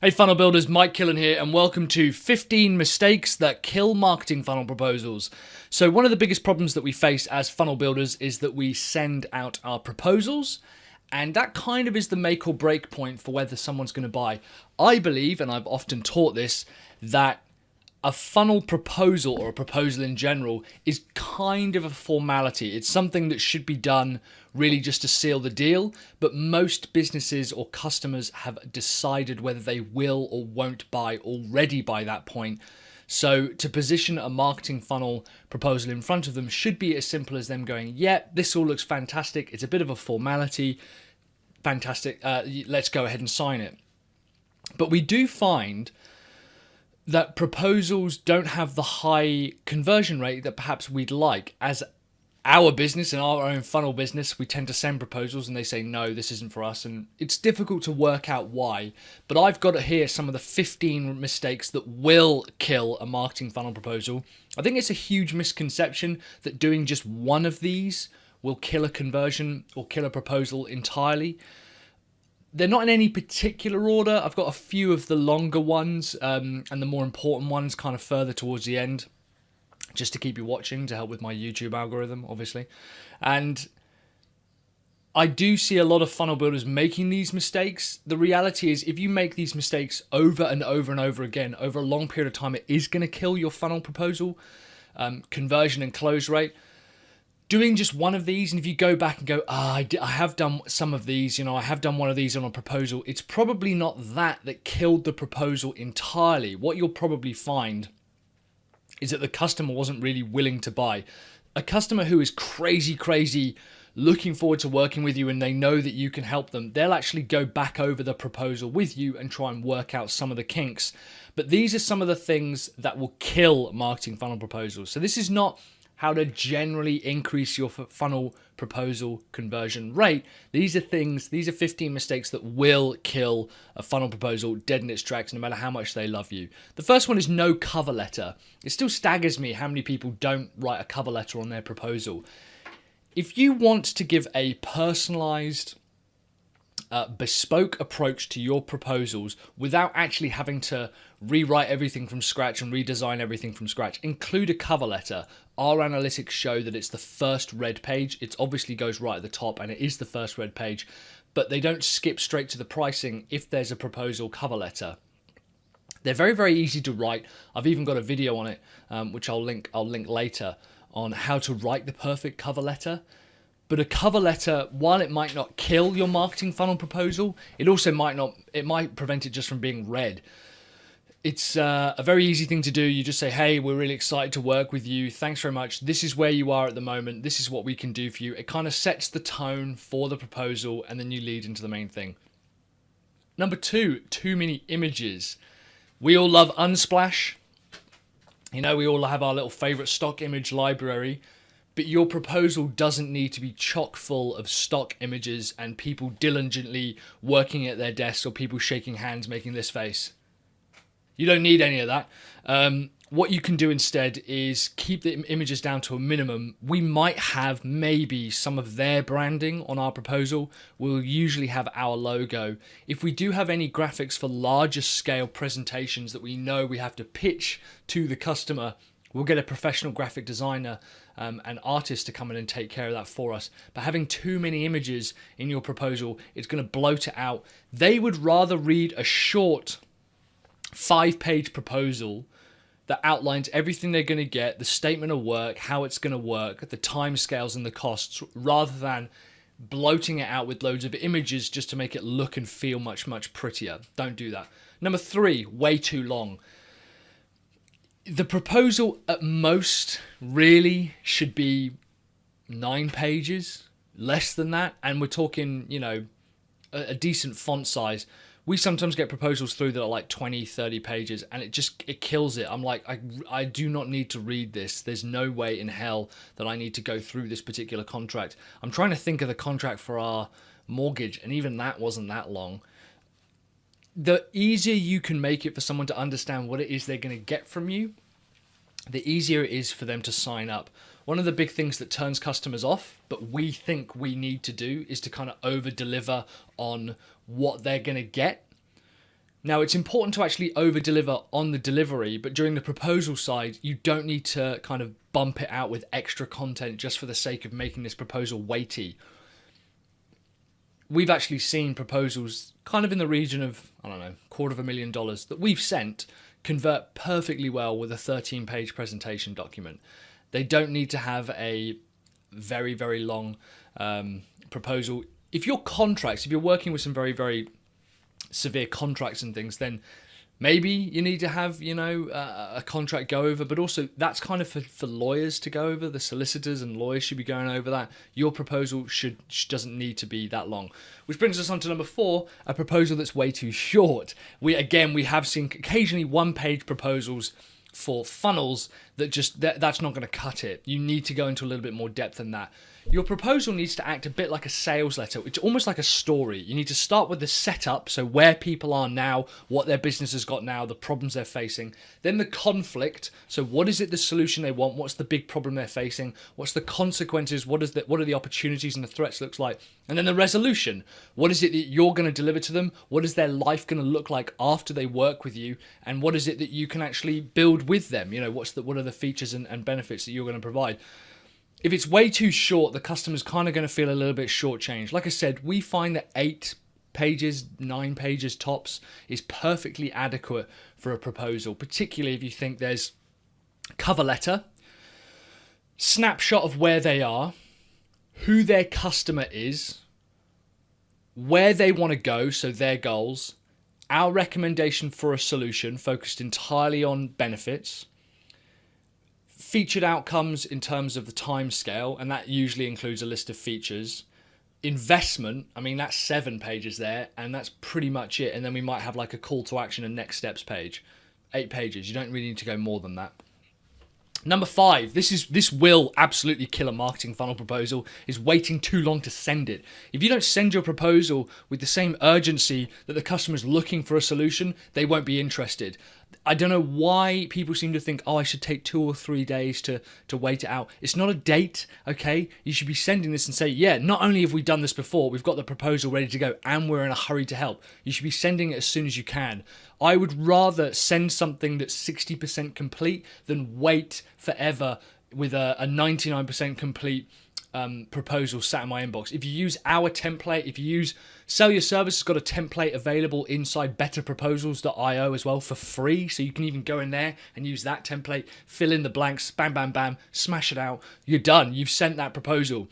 Hey funnel builders, Mike Killen here and welcome to 15 mistakes that kill marketing funnel proposals. So one of the biggest problems that we face as funnel builders is that we send out our proposals and that kind of is the make or break point for whether someone's going to buy. I believe, and I've often taught this, that a funnel proposal or a proposal in general is kind of a formality. It's something that should be done really just to seal the deal, but most businesses or customers have decided whether they will or won't buy already by that point. So to position a marketing funnel proposal in front of them should be as simple as them going, yeah, this all looks fantastic. It's a bit of a formality. Fantastic. Let's go ahead and sign it. But we do find that proposals don't have the high conversion rate that perhaps we'd like. As our business and our own funnel business, we tend to send proposals and they say, no, this isn't for us. And it's difficult to work out why. But I've got here some of the 15 mistakes that will kill a marketing funnel proposal. I think it's a huge misconception that doing just one of these will kill a conversion or kill a proposal entirely. They're not in any particular order. I've got a few of the longer ones and the more important ones kind of further towards the end, just to keep you watching, to help with my YouTube algorithm, obviously. And I do see a lot of funnel builders making these mistakes. The reality is if you make these mistakes over and over and over again, over a long period of time, it is going to kill your funnel proposal, conversion and close rate. Doing just one of these, and if you go back and go, I have done some of these, I have done one of these on a proposal, it's probably not that killed the proposal entirely. What you'll probably find is that the customer wasn't really willing to buy. A customer who is crazy, looking forward to working with you and they know that you can help them, they'll actually go back over the proposal with you and try and work out some of the kinks. But these are some of the things that will kill marketing funnel proposals. So this is not how to generally increase your funnel proposal conversion rate. These are 15 mistakes that will kill a funnel proposal dead in its tracks, no matter how much they love you. The first one is no cover letter. It still staggers me how many people don't write a cover letter on their proposal. If you want to give a personalized, bespoke approach to your proposals without actually having to rewrite everything from scratch and redesign everything from scratch, include a cover letter. Our analytics show that it's the first red page. It obviously goes right at the top and it is the first red page, but they don't skip straight to the pricing if there's a proposal cover letter. They're very easy to write. I've even got a video on it, which I'll link later, on how to write the perfect cover letter. But a cover letter, while it might not kill your marketing funnel proposal, it might prevent it just from being read. It's a very easy thing to do. You just say, hey, we're really excited to work with you. Thanks very much. This is where you are at the moment. This is what we can do for you. It kind of sets the tone for the proposal and then you lead into the main thing. Number 2, too many images. We all love Unsplash. We all have our little favorite stock image library. But your proposal doesn't need to be chock full of stock images and people diligently working at their desks or people shaking hands making this face. You don't need any of that. What you can do instead is keep the images down to a minimum. We might have maybe some of their branding on our proposal. We'll usually have our logo. If we do have any graphics for larger scale presentations that we know we have to pitch to the customer, we'll get a professional graphic designer and artist to come in and take care of that for us. But having too many images in your proposal, it's going to bloat it out. They would rather read a short 5-page proposal that outlines everything they're going to get, the statement of work, how it's going to work, the timescales and the costs, rather than bloating it out with loads of images just to make it look and feel much prettier. Don't do that. Number 3, way too long. The proposal at most really should be 9 pages, less than that. And we're talking, a decent font size. We sometimes get proposals through that are like 20, 30 pages and it kills it. I'm like, I do not need to read this. There's no way in hell that I need to go through this particular contract. I'm trying to think of the contract for our mortgage and even that wasn't that long. The easier you can make it for someone to understand what it is they're going to get from you, the easier it is for them to sign up. One of the big things that turns customers off, but we think we need to do, is to kind of over deliver on what they're going to get. Now, it's important to actually over-deliver on the delivery, but during the proposal side, you don't need to kind of bump it out with extra content just for the sake of making this proposal weighty. We've actually seen proposals kind of in the region of, I don't know, $250,000 that we've sent convert perfectly well with a 13-page presentation document. They don't need to have a very, very long proposal. If you're working with some very, very severe contracts and things, then maybe you need to have, a contract go over, but also that's kind of for lawyers to go over. The solicitors and lawyers should be going over that. Your proposal doesn't need to be that long. Which brings us on to number 4, a proposal that's way too short. We have seen occasionally one-page proposals for funnels that's not going to cut it. You need to go into a little bit more depth than that. Your proposal needs to act a bit like a sales letter. It's almost like a story. You need to start with the setup, so where people are now, what their business has got now, the problems they're facing. Then the conflict, so what is it the solution they want? What's the big problem they're facing? What's the consequences? What are the opportunities and the threats looks like? And then the resolution. What is it that you're going to deliver to them? What is their life going to look like after they work with you? And what is it that you can actually build with them? What are the features and benefits that you're going to provide? If it's way too short, the customer's kind of going to feel a little bit shortchanged. Like I said, we find that 8 pages, 9 pages tops is perfectly adequate for a proposal, particularly if you think there's cover letter, snapshot of where they are, who their customer is, where they want to go, so their goals, our recommendation for a solution focused entirely on benefits, featured outcomes in terms of the time scale, and that usually includes a list of features. Investment, that's 7 pages there, and that's pretty much it. And then we might have like a call to action and next steps page. 8 pages. You don't really need to go more than that. Number 5, this will absolutely kill a marketing funnel proposal, is waiting too long to send it. If you don't send your proposal with the same urgency that the customer's looking for a solution, they won't be interested. I don't know why people seem to think, I should take 2 or 3 days to wait it out. It's not a date, okay? You should be sending this and say, yeah, not only have we done this before, we've got the proposal ready to go and we're in a hurry to help. You should be sending it as soon as you can. I would rather send something that's 60% complete than wait forever with a 99% complete proposal sat in my inbox. If you use our template, if you use Sell Your Service, has got a template available inside betterproposals.io as well for free, so you can even go in there and use that template, fill in the blanks, bam, bam, bam, smash it out. You're done. You've sent that proposal.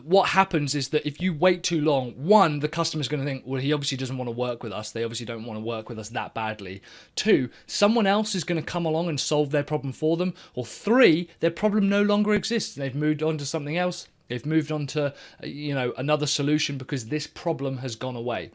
What happens is that if you wait too long, 1, the customer's going to think, well, he obviously doesn't want to work with us. They obviously don't want to work with us that badly. 2, someone else is going to come along and solve their problem for them. Or 3, their problem no longer exists. They've moved on to something else. They've moved on to, another solution because this problem has gone away.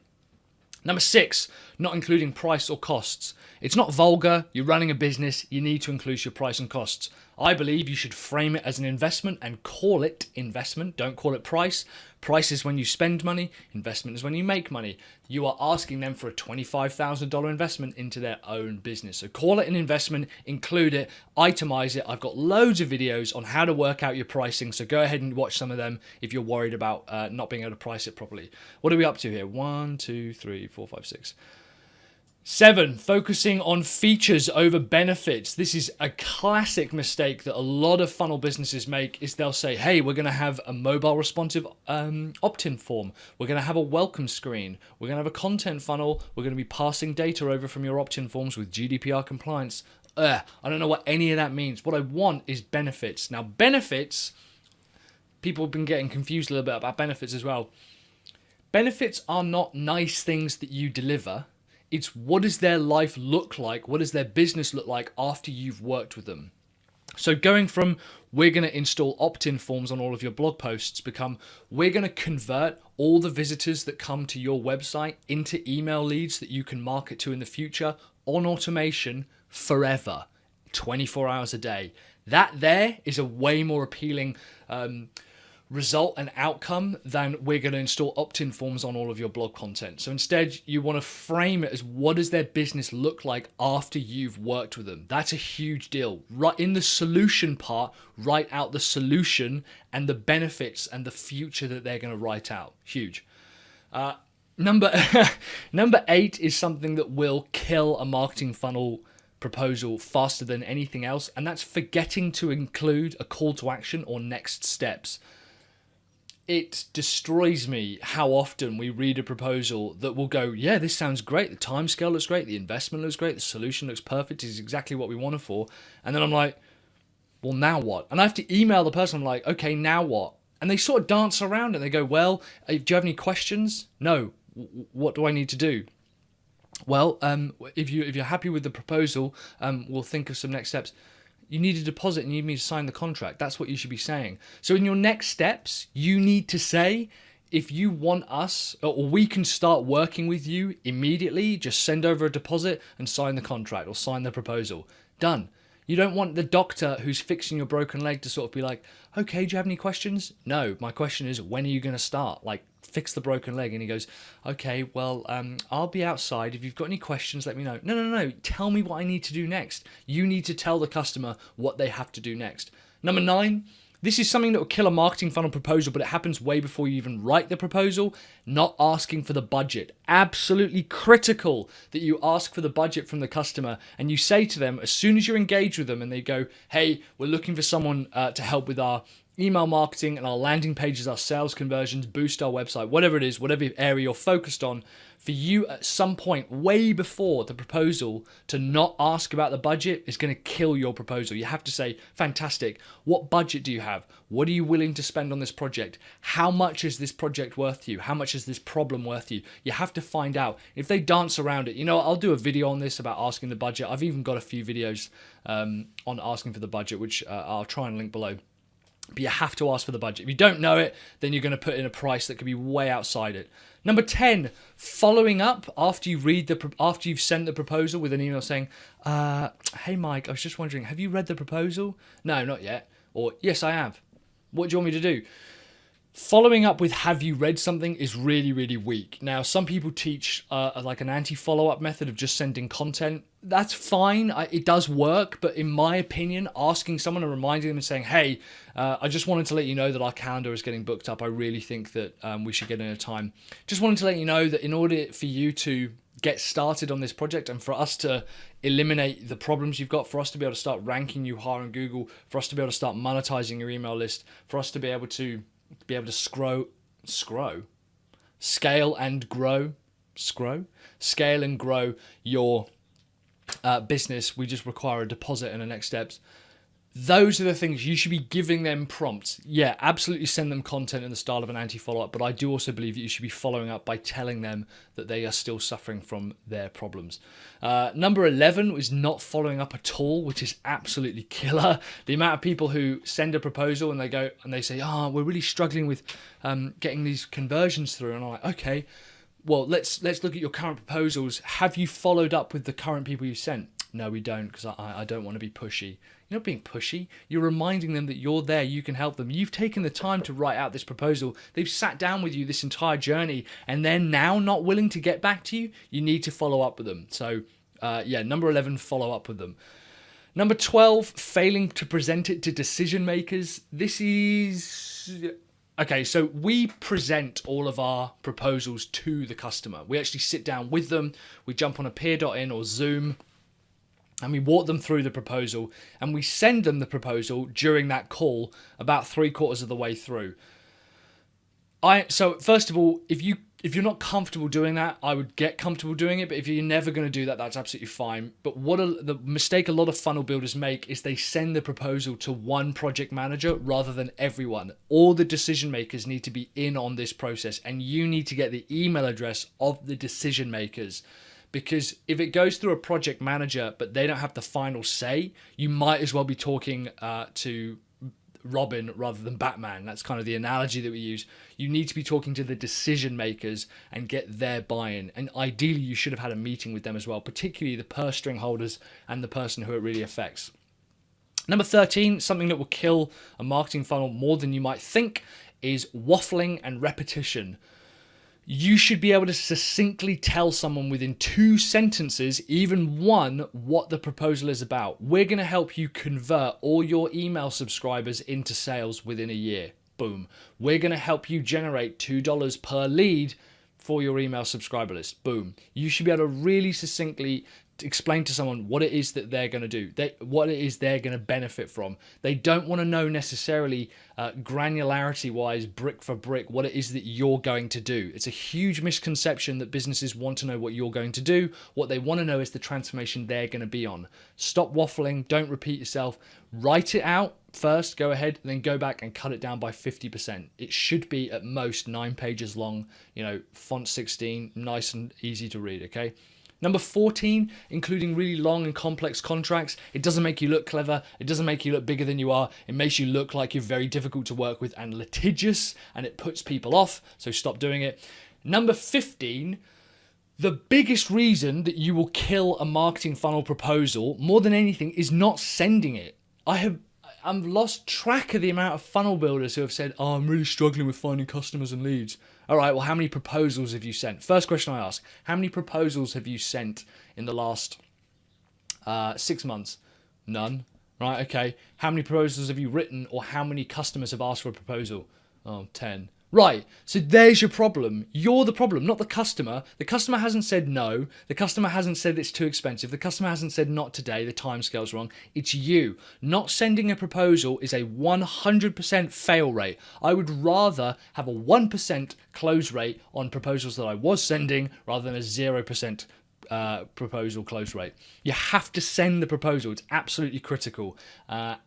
Number 6, not including price or costs. It's not vulgar. You're running a business. You need to include your price and costs. I believe you should frame it as an investment and call it investment. Don't call it price. Price is when you spend money. Investment is when you make money. You are asking them for a $25,000 investment into their own business. So call it an investment, include it, itemize it. I've got loads of videos on how to work out your pricing. So go ahead and watch some of them if you're worried about not being able to price it properly. What are we up to here? 1, 2, 3, 4, 5, 6. 7, focusing on features over benefits. This is a classic mistake that a lot of funnel businesses make, is they'll say, hey, we're going to have a mobile responsive opt-in form. We're going to have a welcome screen. We're going to have a content funnel. We're going to be passing data over from your opt-in forms with GDPR compliance. I don't know what any of that means. What I want is benefits. Now, benefits, people have been getting confused a little bit about benefits as well. Benefits are not nice things that you deliver. It's what does their life look like? What does their business look like after you've worked with them? So going from we're going to install opt-in forms on all of your blog posts become we're going to convert all the visitors that come to your website into email leads that you can market to in the future on automation forever, 24 hours a day. That there is a way more appealing result and outcome than we're going to install opt-in forms on all of your blog content. So instead, you want to frame it as what does their business look like after you've worked with them. That's a huge deal. Right in the solution part, write out the solution and the benefits and the future that they're going to write out. Huge. Number number 8 is something that will kill a marketing funnel proposal faster than anything else, and that's forgetting to include a call to action or next steps. It destroys me how often we read a proposal that will go, yeah, this sounds great, the timescale looks great, the investment looks great, the solution looks perfect, is exactly what we want it for. And then I'm like, well, now what? And I have to email the person. I'm like, okay, now what? And they sort of dance around and they go, well, do you have any questions? No. What do I need to do? Well, if you're happy with the proposal, we'll think of some next steps. You need a deposit and you need me to sign the contract. That's what you should be saying. So in your next steps, you need to say, if you want us, or we can start working with you immediately, just send over a deposit and sign the contract or sign the proposal. Done. You don't want the doctor who's fixing your broken leg to sort of be like, okay, do you have any questions? No, my question is, when are you going to start? Like, fix the broken leg. And he goes, okay, well, I'll be outside. If you've got any questions, let me know. No. Tell me what I need to do next. You need to tell the customer what they have to do next. Number 9. This is something that will kill a marketing funnel proposal, but it happens way before you even write the proposal. Not asking for the budget. Absolutely critical that you ask for the budget from the customer and you say to them, as soon as you're engaged with them and they go, hey, we're looking for someone to help with our email marketing and our landing pages, our sales conversions, boost our website, whatever it is, whatever area you're focused on, for you at some point way before the proposal to not ask about the budget is going to kill your proposal. You have to say, fantastic, what budget do you have? What are you willing to spend on this project? How much is this project worth to you? How much is this problem worth to you? You have to find out. If they dance around it, I'll do a video on this about asking the budget. I've even got a few videos on asking for the budget, which I'll try and link below. But you have to ask for the budget. If you don't know it, then you're going to put in a price that could be way outside it. Number 10, following up after you've sent the proposal with an email saying, hey Mike, I was just wondering, have you read the proposal? No, not yet. Or yes, I have. What do you want me to do? Following up with have you read something is really, really weak. Now, some people teach like an anti-follow-up method of just sending content. That's fine. It does work. But in my opinion, asking someone and reminding them and saying, hey, I just wanted to let you know that our calendar is getting booked up. I really think that we should get in a time. Just wanted to let you know that in order for you to get started on this project and for us to eliminate the problems you've got, for us to be able to start ranking you higher on Google, for us to be able to start monetizing your email list, for us to be able to scale and grow your business, we just require a deposit and a next steps. Those are the things you should be giving them prompts. Yeah, absolutely send them content in the style of an anti-follow-up, but I do also believe that you should be following up by telling them that they are still suffering from their problems. Number 11 is not following up at all, which is absolutely killer. The amount of people who send a proposal and they go and they say, we're really struggling with getting these conversions through. And I'm like, okay, well, let's look at your current proposals. Have you followed up with the current people you sent? No, we don't, because I don't want to be pushy. You're not being pushy. You're reminding them that you're there. You can help them. You've taken the time to write out this proposal. They've sat down with you this entire journey, and they're now not willing to get back to you. You need to follow up with them. So, number 11, follow up with them. Number 12, failing to present it to decision makers. This is... Okay, so we present all of our proposals to the customer. We actually sit down with them. We jump on a peer.in or Zoom, and we walk them through the proposal, and we send them the proposal during that call about 3/4 of the way through. So first of all, if you're not comfortable doing that, I would get comfortable doing it. But if you're never going to do that, that's absolutely fine. But the mistake a lot of funnel builders make is they send the proposal to one project manager rather than everyone. All the decision makers need to be in on this process, and you need to get the email address of the decision makers. Because if it goes through a project manager, but they don't have the final say, you might as well be talking to Robin rather than Batman. That's kind of the analogy that we use. You need to be talking to the decision makers and get their buy-in. And ideally, you should have had a meeting with them as well, particularly the purse string holders and the person who it really affects. Number 13, something that will kill a marketing funnel more than you might think, is waffling and repetition. You should be able to succinctly tell someone within 2 sentences, even one, what the proposal is about. We're going to help you convert all your email subscribers into sales within a year. Boom. We're going to help you generate $2 per lead for your email subscriber list. Boom. You should be able to really succinctly explain to someone what it is that they're going to do, what it is they're going to benefit from. They don't want to know necessarily granularity wise, brick for brick, what it is that you're going to do. It's a huge misconception that businesses want to know what you're going to do. What they want to know is the transformation they're going to be on. Stop waffling. Don't repeat yourself. Write it out first, go ahead, and then go back and cut it down by 50%. It should be at most 9 pages long, font 16, nice and easy to read, okay? Number 14, including really long and complex contracts. It doesn't make you look clever. It doesn't make you look bigger than you are. It makes you look like you're very difficult to work with and litigious, and it puts people off, so stop doing it. Number 15, the biggest reason that you will kill a marketing funnel proposal, more than anything, is not sending it. I've lost track of the amount of funnel builders who have said, oh, I'm really struggling with finding customers and leads. All right, well, how many proposals have you sent? First question I ask, how many proposals have you sent in the last 6 months? None. Right, okay. How many proposals have you written, or how many customers have asked for a proposal? Oh, 10. Right, so there's your problem. You're the problem, not the customer. The customer hasn't said no. The customer hasn't said it's too expensive. The customer hasn't said not today, the timescale's wrong. It's you. Not sending a proposal is a 100% fail rate. I would rather have a 1% close rate on proposals that I was sending rather than a 0% proposal close rate. You have to send the proposal. It's absolutely critical.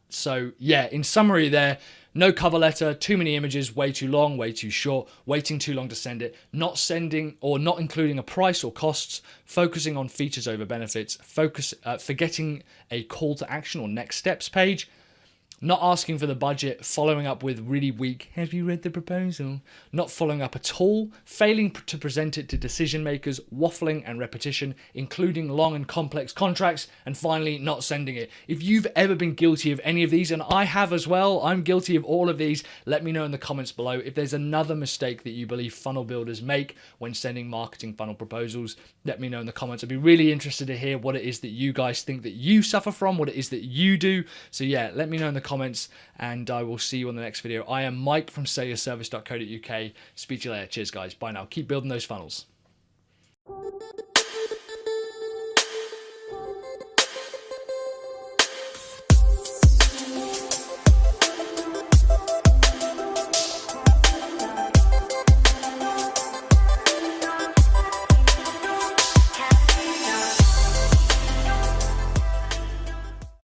So yeah, in summary there, no cover letter, too many images, way too long, way too short, waiting too long to send it, not sending or not including a price or costs, focusing on features over benefits, forgetting a call to action or next steps page, not asking for the budget, following up with really weak, have you read the proposal? Not following up at all, failing to present it to decision makers, waffling and repetition, including long and complex contracts, and finally, not sending it. If you've ever been guilty of any of these, and I have as well, I'm guilty of all of these, let me know in the comments below. If there's another mistake that you believe funnel builders make when sending marketing funnel proposals, let me know in the comments. I'd be really interested to hear what it is that you guys think that you suffer from, what it is that you do. So yeah, let me know in the comments, and I will see you on the next video. I am Mike from sellyourservice.co.uk. Speak to you later. Cheers, guys. Bye now. Keep building those funnels.